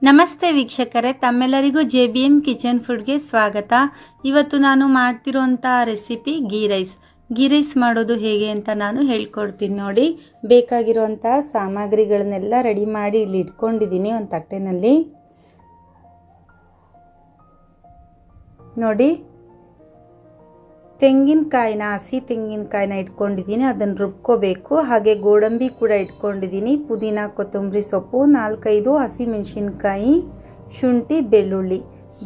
ನಮಸ್ತೆ ವೀಕ್ಷಕರೇ, ತಮ್ಮೆಲ್ಲರಿಗೂ JBM ಕಿಚನ್ ಫುಡ್ಗೆ ಸ್ವಾಗತ. ಇವತ್ತು ನಾನು ಮಾಡ್ತಿರೋಂಥ ರೆಸಿಪಿ ಗೀ ರೈಸ್ ಮಾಡೋದು ಹೇಗೆ ಅಂತ ನಾನು ಹೇಳ್ಕೊಡ್ತೀನಿ ನೋಡಿ. ಬೇಕಾಗಿರೋಂಥ ಸಾಮಗ್ರಿಗಳನ್ನೆಲ್ಲ ರೆಡಿ ಮಾಡಿ ಇಲ್ಲಿ ಇಟ್ಕೊಂಡಿದ್ದೀನಿ ಒಂದು ತಟ್ಟೆನಲ್ಲಿ. ನೋಡಿ, ತೆಂಗಿನಕಾಯಿನ ಹಸಿ ತೆಂಗಿನಕಾಯಿನ ಇಟ್ಕೊಂಡಿದ್ದೀನಿ, ಅದನ್ನು ರುಬ್ಕೋಬೇಕು. ಹಾಗೆ ಗೋಡಂಬಿ ಕೂಡ ಇಟ್ಕೊಂಡಿದ್ದೀನಿ, ಪುದೀನ ಕೊತ್ತಂಬರಿ ಸೊಪ್ಪು, 4-5 ಹಸಿಮೆಣಸಿನ್ಕಾಯಿ, ಶುಂಠಿ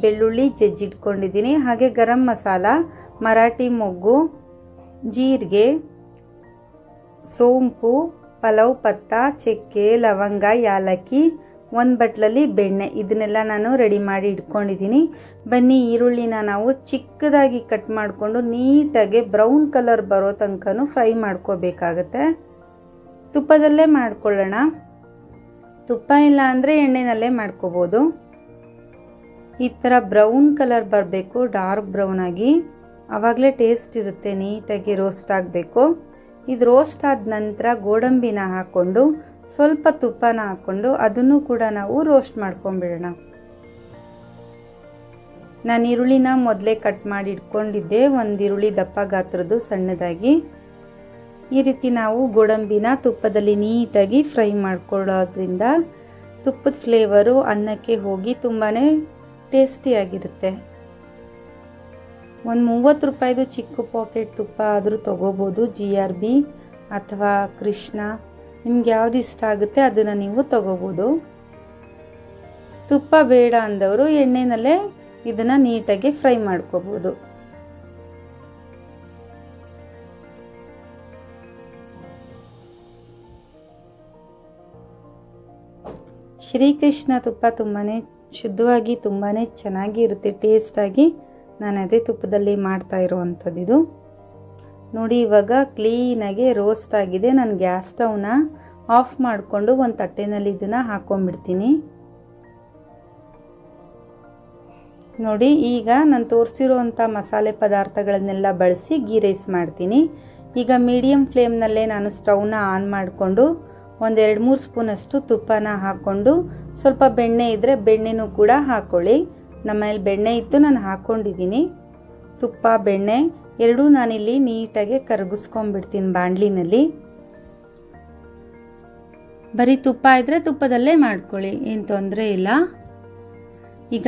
ಬೆಳ್ಳುಳ್ಳಿ ಜಜ್ಜಿಟ್ಕೊಂಡಿದ್ದೀನಿ. ಹಾಗೆ ಗರಂ ಮಸಾಲ, ಮರಾಠಿ ಮೊಗ್ಗು, ಜೀರಿಗೆ, ಸೋಂಪು, ಪಲಾವ್ ಪತ್ತ, ಚಕ್ಕೆ, ಲವಂಗ, ಯಾಲಕ್ಕಿ, ಒಂದು ಬಟ್ಲಲ್ಲಿ ಬೆಣ್ಣೆ, ಇದನ್ನೆಲ್ಲ ನಾನು ರೆಡಿ ಮಾಡಿ ಇಟ್ಕೊಂಡಿದ್ದೀನಿ. ಬನ್ನಿ, ಈರುಳ್ಳಿನ ನಾವು ಚಿಕ್ಕದಾಗಿ ಕಟ್ ಮಾಡಿಕೊಂಡು ನೀಟಾಗಿ ಬ್ರೌನ್ ಕಲರ್ ಬರೋ ತನಕ ಫ್ರೈ ಮಾಡ್ಕೋಬೇಕಾಗತ್ತೆ. ತುಪ್ಪದಲ್ಲೇ ಮಾಡ್ಕೊಳ್ಳೋಣ, ತುಪ್ಪ ಇಲ್ಲ ಅಂದರೆ ಎಣ್ಣೆನಲ್ಲೇ ಮಾಡ್ಕೋಬೋದು. ಈ ಥರ ಬ್ರೌನ್ ಕಲರ್ ಬರಬೇಕು, ಡಾರ್ಕ್ ಬ್ರೌನ್ ಆಗಿ, ಆವಾಗಲೇ ಟೇಸ್ಟ್ ಇರುತ್ತೆ. ನೀಟಾಗಿ ರೋಸ್ಟ್ ಆಗಬೇಕು. ಇದು ರೋಸ್ಟ್ ಆದ ನಂತರ ಗೋಡಂಬಿನ ಹಾಕ್ಕೊಂಡು ಸ್ವಲ್ಪ ತುಪ್ಪನ ಹಾಕ್ಕೊಂಡು ಅದನ್ನು ಕೂಡ ನಾವು ರೋಸ್ಟ್ ಮಾಡ್ಕೊಂಡ್ಬಿಡೋಣ. ನಾನು ಈರುಳ್ಳಿನ ಮೊದಲೇ ಕಟ್ ಮಾಡಿ ಇಟ್ಕೊಂಡಿದ್ದೆ, ಒಂದು ಈರುಳ್ಳಿ ದಪ್ಪ ಗಾತ್ರದ್ದು ಸಣ್ಣದಾಗಿ. ಈ ರೀತಿ ನಾವು ಗೋಡಂಬಿನ ತುಪ್ಪದಲ್ಲಿ ನೀಟಾಗಿ ಫ್ರೈ ಮಾಡ್ಕೊಳ್ಳೋದ್ರಿಂದ ತುಪ್ಪದ ಫ್ಲೇವರು ಅನ್ನಕ್ಕೆ ಹೋಗಿ ತುಂಬಾ ಟೇಸ್ಟಿಯಾಗಿರುತ್ತೆ. ಒಂದು 30 ರೂಪಾಯಿದು ಚಿಕ್ಕ ಪಾಕೆಟ್ ತುಪ್ಪ ಆದರೂ ತೊಗೋಬೋದು, GRB ಅಥವಾ ಕೃಷ್ಣ, ನಿಮ್ಗೆ ಯಾವ್ದು ಇಷ್ಟ ಆಗುತ್ತೆ ಅದನ್ನು ನೀವು ತೊಗೋಬೋದು. ತುಪ್ಪ ಬೇಡ ಅಂದವರು ಎಣ್ಣೆನಲ್ಲೇ ಇದನ್ನು ನೀಟಾಗಿ ಫ್ರೈ ಮಾಡ್ಕೋಬೋದು. ಶ್ರೀಕೃಷ್ಣ ತುಪ್ಪ ತುಂಬಾ ಶುದ್ಧವಾಗಿ ತುಂಬಾ ಚೆನ್ನಾಗಿ ಇರುತ್ತೆ, ಟೇಸ್ಟಾಗಿ. ನಾನು ಅದೇ ತುಪ್ಪದಲ್ಲಿ ಮಾಡ್ತಾ ಇರೋವಂಥದ್ದು ಇದು. ನೋಡಿ, ಇವಾಗ ಕ್ಲೀನಾಗಿ ರೋಸ್ಟ್ ಆಗಿದೆ. ನಾನು ಗ್ಯಾಸ್ ಸ್ಟವ್ನ ಆಫ್ ಮಾಡಿಕೊಂಡು ಒಂದು ತಟ್ಟೆನಲ್ಲಿ ಇದನ್ನು ಹಾಕ್ಕೊಂಡ್ಬಿಡ್ತೀನಿ. ನೋಡಿ, ಈಗ ನಾನು ತೋರಿಸಿರೋವಂಥ ಮಸಾಲೆ ಪದಾರ್ಥಗಳನ್ನೆಲ್ಲ ಬಳಸಿ ಗೀ ರೈಸ್ ಮಾಡ್ತೀನಿ. ಈಗ ಮೀಡಿಯಮ್ ಫ್ಲೇಮ್ನಲ್ಲೇ ನಾನು ಸ್ಟವ್ನ ಆನ್ ಮಾಡಿಕೊಂಡು ಒಂದು 2-3 ಸ್ಪೂನಷ್ಟು ತುಪ್ಪನ ಹಾಕ್ಕೊಂಡು, ಸ್ವಲ್ಪ ಬೆಣ್ಣೆ ಇದ್ದರೆ ಬೆಣ್ಣೆನೂ ಕೂಡ ಹಾಕ್ಕೊಳ್ಳಿ. ನಮ್ಮಲ್ಲಿ ಬೆಣ್ಣೆ ಇತ್ತು, ನಾನು ಹಾಕ್ಕೊಂಡಿದ್ದೀನಿ. ತುಪ್ಪ ಬೆಣ್ಣೆ ಎರಡೂ ನಾನಿಲ್ಲಿ ನೀಟಾಗಿ ಕರಗಿಸ್ಕೊಂಡ್ಬಿಡ್ತೀನಿ ಬಾಣಲಿನಲ್ಲಿ. ಬರೀ ತುಪ್ಪ ಇದ್ದರೆ ತುಪ್ಪದಲ್ಲೇ ಮಾಡ್ಕೊಳ್ಳಿ, ಏನು ತೊಂದರೆ ಇಲ್ಲ. ಈಗ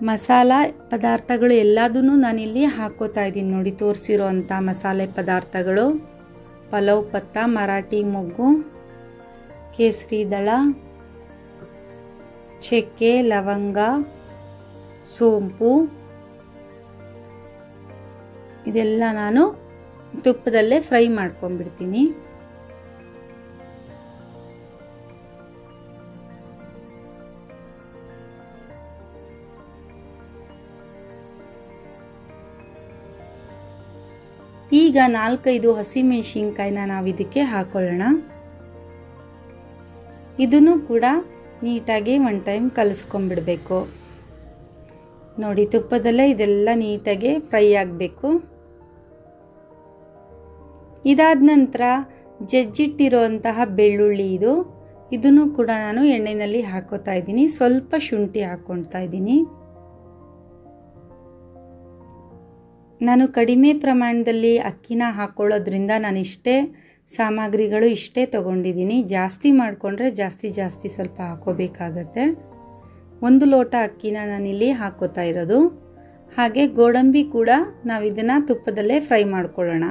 ಮಸಾಲ ಪದಾರ್ಥಗಳು ಎಲ್ಲದನ್ನೂ ನಾನಿಲ್ಲಿ ಹಾಕೋತಾ ಇದ್ದೀನಿ. ನೋಡಿ, ತೋರಿಸಿರೋ ಅಂಥ ಮಸಾಲೆ ಪದಾರ್ಥಗಳು: ಪಲಾವ್ ಪತ್ತ, ಮರಾಠಿ ಮೊಗ್ಗು, ಕೇಸರಿ ದಳ, ಚಕ್ಕೆ, ಲವಂಗ, ಸೋಂಪು, ಇದೆಲ್ಲ ನಾನು ತುಪ್ಪದಲ್ಲೇ ಫ್ರೈ ಮಾಡ್ಕೊಂಡ್ಬಿಡ್ತೀನಿ. ಈಗ 4-5 ಹಸಿಮೆಣಸಿನ್ಕಾಯಿನ ನಾವು ಇದಕ್ಕೆ ಹಾಕೊಳ್ಳೋಣ. ಇದನ್ನು ಕೂಡ ನೀಟಾಗಿ ಒನ್ ಟೈಮ್ ಕಲಿಸ್ಕೊಂಡ್ಬಿಡ್ಬೇಕು. ನೋಡಿ, ತುಪ್ಪದಲ್ಲೇ ಇದೆಲ್ಲ ನೀಟಾಗಿ ಫ್ರೈ ಆಗಬೇಕು. ಇದಾದ ನಂತರ ಜಜ್ಜಿಟ್ಟಿರೋಂತಹ ಬೆಳ್ಳುಳ್ಳಿ ಇದನ್ನು ಕೂಡ ನಾನು ಎಣ್ಣೆಯಲ್ಲಿ ಹಾಕೋತಾ ಇದ್ದೀನಿ. ಸ್ವಲ್ಪ ಶುಂಠಿ ಹಾಕ್ಕೊಳ್ತಾ ಇದ್ದೀನಿ. ನಾನು ಕಡಿಮೆ ಪ್ರಮಾಣದಲ್ಲಿ ಅಕ್ಕಿನ ಹಾಕ್ಕೊಳ್ಳೋದ್ರಿಂದ ನಾನು ಇಷ್ಟೇ ಸಾಮಗ್ರಿಗಳು ಇಷ್ಟೇ ತೊಗೊಂಡಿದ್ದೀನಿ. ಜಾಸ್ತಿ ಮಾಡಿಕೊಂಡ್ರೆ ಜಾಸ್ತಿ ಸ್ವಲ್ಪ ಹಾಕೋಬೇಕಾಗತ್ತೆ. 1 ಲೋಟ ಅಕ್ಕಿನ ನಾನಿಲ್ಲಿ ಹಾಕೋತಾ ಇರೋದು. ಹಾಗೆ ಗೋಡಂಬಿ ಕೂಡ ನಾವು ಇದನ್ನು ತುಪ್ಪದಲ್ಲೇ ಫ್ರೈ ಮಾಡ್ಕೊಳ್ಳೋಣ.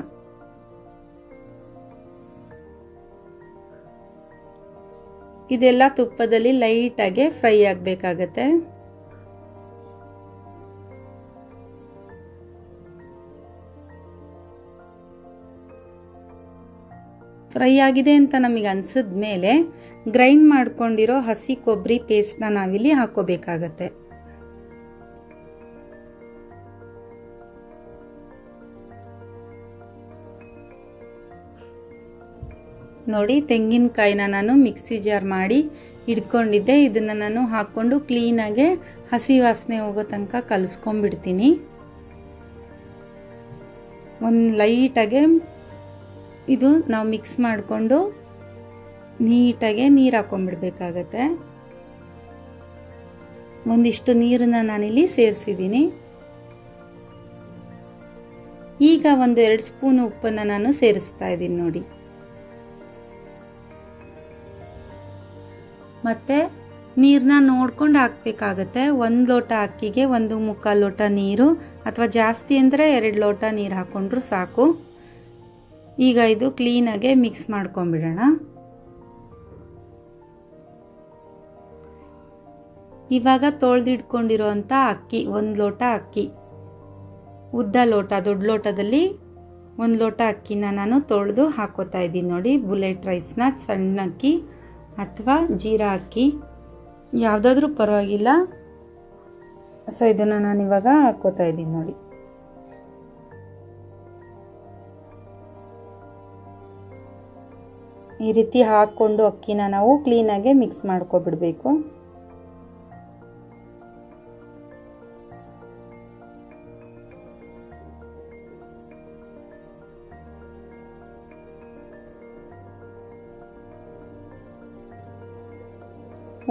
ಇದೆಲ್ಲ ತುಪ್ಪದಲ್ಲಿ ಲೈಟಾಗೆ ಫ್ರೈ ಆಗಬೇಕಾಗತ್ತೆ. ಫ್ರೈ ಆಗಿದೆ ಅಂತ ನಮಗೆ ಅನಿಸಿದ ಮೇಲೆ ಗ್ರೈಂಡ್ ಮಾಡ್ಕೊಂಡಿರೋ ಹಸಿ ಕೊಬ್ಬರಿ ಪೇಸ್ಟ್ನ ನಾವಿಲ್ಲಿ ಹಾಕೋಬೇಕಾಗತ್ತೆ. ನೋಡಿ, ತೆಂಗಿನಕಾಯಿನ ನಾನು ಮಿಕ್ಸಿ ಜಾರ್ ಮಾಡಿ ಇಟ್ಕೊಂಡಿದ್ದೆ. ಇದನ್ನು ನಾನು ಹಾಕ್ಕೊಂಡು ಕ್ಲೀನಾಗೆ ಹಸಿ ವಾಸನೆ ಹೋಗೋ ತನಕ ಕಲಿಸ್ಕೊಂಡ್ಬಿಡ್ತೀನಿ. ಒಂದು ಲೈಟಾಗೆ ಇದು ನಾವು ಮಿಕ್ಸ್ ಮಾಡಿಕೊಂಡು ನೀಟಾಗೆ ನೀರು ಹಾಕೊಂಡ್ಬಿಡ್ಬೇಕಾಗತ್ತೆ. ಒಂದಿಷ್ಟು ನೀರನ್ನು ನಾನಿಲ್ಲಿ ಸೇರಿಸಿದ್ದೀನಿ. ಈಗ 1-2 ಸ್ಪೂನ್ ಉಪ್ಪನ್ನು ನಾನು ಸೇರಿಸ್ತಾ ಇದ್ದೀನಿ ನೋಡಿ. ಮತ್ತು ನೀರನ್ನ ನೋಡ್ಕೊಂಡು ಹಾಕಬೇಕಾಗತ್ತೆ. 1 ಲೋಟ ಅಕ್ಕಿಗೆ 1.25 ಲೋಟ ನೀರು, ಅಥವಾ ಜಾಸ್ತಿ ಅಂದರೆ 2 ಲೋಟ ನೀರು ಹಾಕ್ಕೊಂಡ್ರೂ ಸಾಕು. ಈಗ ಇದು ಕ್ಲೀನಾಗೆ ಮಿಕ್ಸ್ ಮಾಡ್ಕೊಂಬಿಡೋಣ. ಇವಾಗ ತೊಳೆದಿಟ್ಕೊಂಡಿರೋಂಥ ಅಕ್ಕಿ 1 ಲೋಟ ಅಕ್ಕಿ, ಉದ್ದ ಲೋಟ, ದೊಡ್ಡ ಲೋಟದಲ್ಲಿ 1 ಲೋಟ ಅಕ್ಕಿನ ನಾನು ತೊಳೆದು ಹಾಕೋತಾ ಇದ್ದೀನಿ ನೋಡಿ. ಬುಲೆಟ್ ರೈಸ್ನ ಸಣ್ಣ ಅಕ್ಕಿ ಅಥವಾ ಜೀರಾ ಅಕ್ಕಿ ಯಾವುದಾದ್ರೂ ಪರವಾಗಿಲ್ಲ. ಸೊ ಇದನ್ನು ನಾನಿವಾಗ ಹಾಕೋತಾ ಇದ್ದೀನಿ ನೋಡಿ. ಈ ರೀತಿ ಹಾಕ್ಕೊಂಡು ಅಕ್ಕಿನ ನಾವು ಕ್ಲೀನಾಗೆ ಮಿಕ್ಸ್ ಮಾಡ್ಕೊಬಿಡಬೇಕು.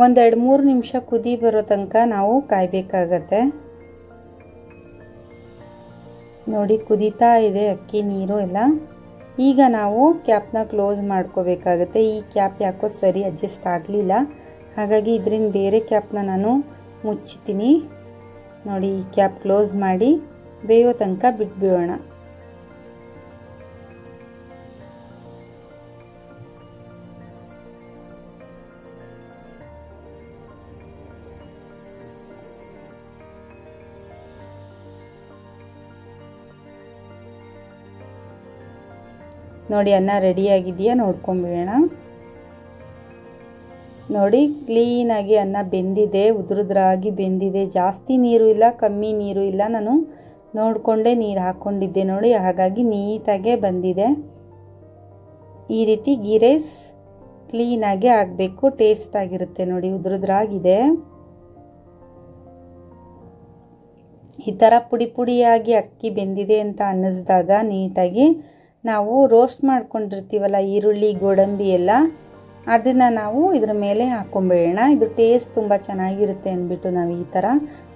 ಒಂದು 2-3 ನಿಮಿಷ ಕುದಿ ಬರೋ ತನಕ ನಾವು ಕಾಯಬೇಕಾಗತ್ತೆ ನೋಡಿ. ಕುದೀತಾ ಇದೆ ಅಕ್ಕಿ ನೀರು ಎಲ್ಲ. ಈಗ ನಾವು ಕ್ಯಾಪ್ನ ಕ್ಲೋಸ್ ಮಾಡ್ಕೋಬೇಕಾಗತ್ತೆ. ಈ ಕ್ಯಾಪ್ ಯಾಕೋ ಸರಿ ಅಡ್ಜಸ್ಟ್ ಆಗಲಿಲ್ಲ, ಹಾಗಾಗಿ ಇದರಿಂದ ಬೇರೆ ಕ್ಯಾಪ್ನ ನಾನು ಮುಚ್ಚಿತೀನಿ ನೋಡಿ. ಈ ಕ್ಯಾಪ್ ಕ್ಲೋಸ್ ಮಾಡಿ ಬೇಯೋ ತನಕ ಬಿಟ್ಬಿಡೋಣ. ನೋಡಿ ಅನ್ನ ರೆಡಿಯಾಗಿದೆಯಾ ನೋಡ್ಕೊಂಬಿಡೋಣ. ನೋಡಿ ಕ್ಲೀನಾಗಿ ಅನ್ನ ಬೆಂದಿದೆ, ಉದುರುದ್ರಾಗಿ ಬೆಂದಿದೆ. ಜಾಸ್ತಿ ನೀರು ಇಲ್ಲ, ಕಮ್ಮಿ ನೀರು ಇಲ್ಲ. ನಾನು ನೋಡಿಕೊಂಡೇ ನೀರು ಹಾಕ್ಕೊಂಡಿದ್ದೆ ನೋಡಿ, ಹಾಗಾಗಿ ನೀಟಾಗೆ ಬಂದಿದೆ. ಈ ರೀತಿ ಗೀ ರೈಸ್ ಕ್ಲೀನಾಗಿ ಆಗಬೇಕು, ಟೇಸ್ಟ್ ಆಗಿರುತ್ತೆ ನೋಡಿ. ಉದುರುದ್ರಾಗಿದೆ. ಈ ಥರ ಪುಡಿ ಪುಡಿಯಾಗಿ ಅಕ್ಕಿ ಬೆಂದಿದೆ ಅಂತ ಅನ್ನಿಸ್ದಾಗ ನೀಟಾಗಿ ನಾವು ರೋಸ್ಟ್ ಮಾಡ್ಕೊಂಡಿರ್ತೀವಲ್ಲ ಈರುಳ್ಳಿ, ಗೋಡಂಬಿ ಎಲ್ಲ, ಅದನ್ನು ನಾವು ಇದ್ರ ಮೇಲೆ ಹಾಕ್ಕೊಂಬಿಡೋಣ. ಇದು ಟೇಸ್ಟ್ ತುಂಬ ಚೆನ್ನಾಗಿರುತ್ತೆ ಅಂದ್ಬಿಟ್ಟು ನಾವು ಈ ಥರ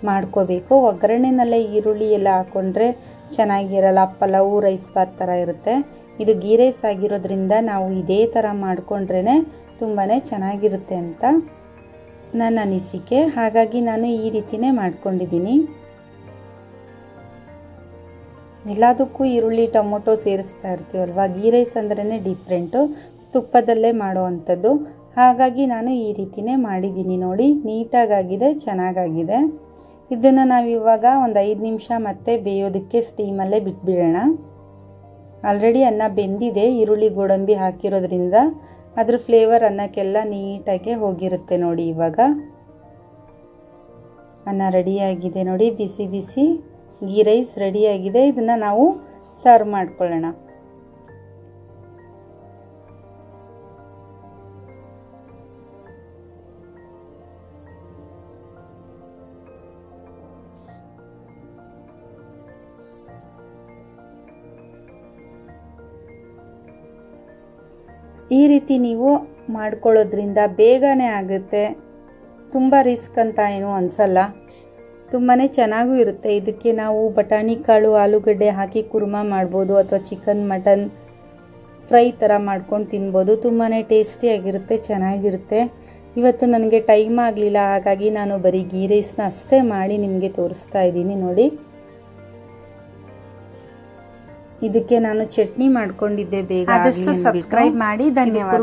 ಮಾಡ್ಕೋಬೇಕು. ಒಗ್ಗರಣೆನಲ್ಲೇ ಈರುಳ್ಳಿ ಎಲ್ಲ ಹಾಕ್ಕೊಂಡ್ರೆ ಚೆನ್ನಾಗಿರಲ್ಲ, ಪಲಾವು ರೈಸ್ ಬಾತ್ ಥರ ಇರುತ್ತೆ. ಇದು ಗೀ ರೈಸ್ ಆಗಿರೋದ್ರಿಂದ ನಾವು ಇದೇ ಥರ ಮಾಡಿಕೊಂಡ್ರೇ ತುಂಬಾ ಚೆನ್ನಾಗಿರುತ್ತೆ ಅಂತ ನನ್ನ ಅನಿಸಿಕೆ. ಹಾಗಾಗಿ ನಾನು ಈ ರೀತಿಯೇ ಮಾಡ್ಕೊಂಡಿದ್ದೀನಿ. ಎಲ್ಲದಕ್ಕೂ ಈರುಳ್ಳಿ ಟೊಮೊಟೊ ಸೇರಿಸ್ತಾ ಇರ್ತೀವಲ್ವ, ಗೀ ರೈಸ್ ಅಂದ್ರೇ ಡಿಫ್ರೆಂಟು, ತುಪ್ಪದಲ್ಲೇ ಮಾಡೋ ಅಂಥದ್ದು. ಹಾಗಾಗಿ ನಾನು ಈ ರೀತಿಯೇ ಮಾಡಿದ್ದೀನಿ ನೋಡಿ. ನೀಟಾಗಾಗಿದೆ, ಚೆನ್ನಾಗಾಗಿದೆ. ಇದನ್ನು ನಾವಿವಾಗ ಒಂದು 5 ನಿಮಿಷ ಮತ್ತೆ ಬೇಯೋದಕ್ಕೆ ಸ್ಟೀಮಲ್ಲೇ ಬಿಟ್ಬಿಡೋಣ. ಆಲ್ರೆಡಿ ಅನ್ನ ಬೆಂದಿದೆ, ಈರುಳ್ಳಿ ಗೋಡಂಬಿ ಹಾಕಿರೋದ್ರಿಂದ ಅದ್ರ ಫ್ಲೇವರ್ ಅನ್ನಕ್ಕೆಲ್ಲ ನೀಟಾಗೆ ಹೋಗಿರುತ್ತೆ ನೋಡಿ. ಇವಾಗ ಅನ್ನ ರೆಡಿಯಾಗಿದೆ ನೋಡಿ, ಬಿಸಿ ಬಿಸಿ ಗೀ ರೈಸ್ ರೆಡಿಯಾಗಿದೆ. ಇದನ್ನು ನಾವು ಸರ್ವ್ ಮಾಡ್ಕೊಳ್ಳೋಣ. ಈ ರೀತಿ ನೀವು ಮಾಡ್ಕೊಳ್ಳೋದ್ರಿಂದ ಬೇಗನೆ ಆಗುತ್ತೆ, ತುಂಬ ರಿಸ್ಕ್ ಅಂತ ಏನೂ ಅನಿಸಲ್ಲ, ತುಂಬಾ ಚೆನ್ನಾಗೂ ಇರುತ್ತೆ. ಇದಕ್ಕೆ ನಾವು ಬಟಾಣಿ ಕಾಳು, ಆಲೂಗಡ್ಡೆ ಹಾಕಿ ಕುರ್ಮಾ ಮಾಡ್ಬೋದು, ಅಥವಾ ಚಿಕನ್ ಮಟನ್ ಫ್ರೈ ಥರ ಮಾಡ್ಕೊಂಡು ತಿನ್ಬೋದು. ತುಂಬಾ ಟೇಸ್ಟಿಯಾಗಿರುತ್ತೆ, ಚೆನ್ನಾಗಿರುತ್ತೆ. ಇವತ್ತು ನನಗೆ ಟೈಮ್ ಆಗಲಿಲ್ಲ, ಹಾಗಾಗಿ ನಾನು ಬರೀ ಗೀ ರೈಸ್ನ ಅಷ್ಟೇ ಮಾಡಿ ನಿಮಗೆ ತೋರಿಸ್ತಾ ಇದ್ದೀನಿ ನೋಡಿ. ಇದಕ್ಕೆ ನಾನು ಚಟ್ನಿ ಮಾಡ್ಕೊಂಡಿದ್ದೆ ಬೇಗ. ಆದಷ್ಟು ಸಬ್ಸ್ಕ್ರೈಬ್ ಮಾಡಿ. ಧನ್ಯವಾದ.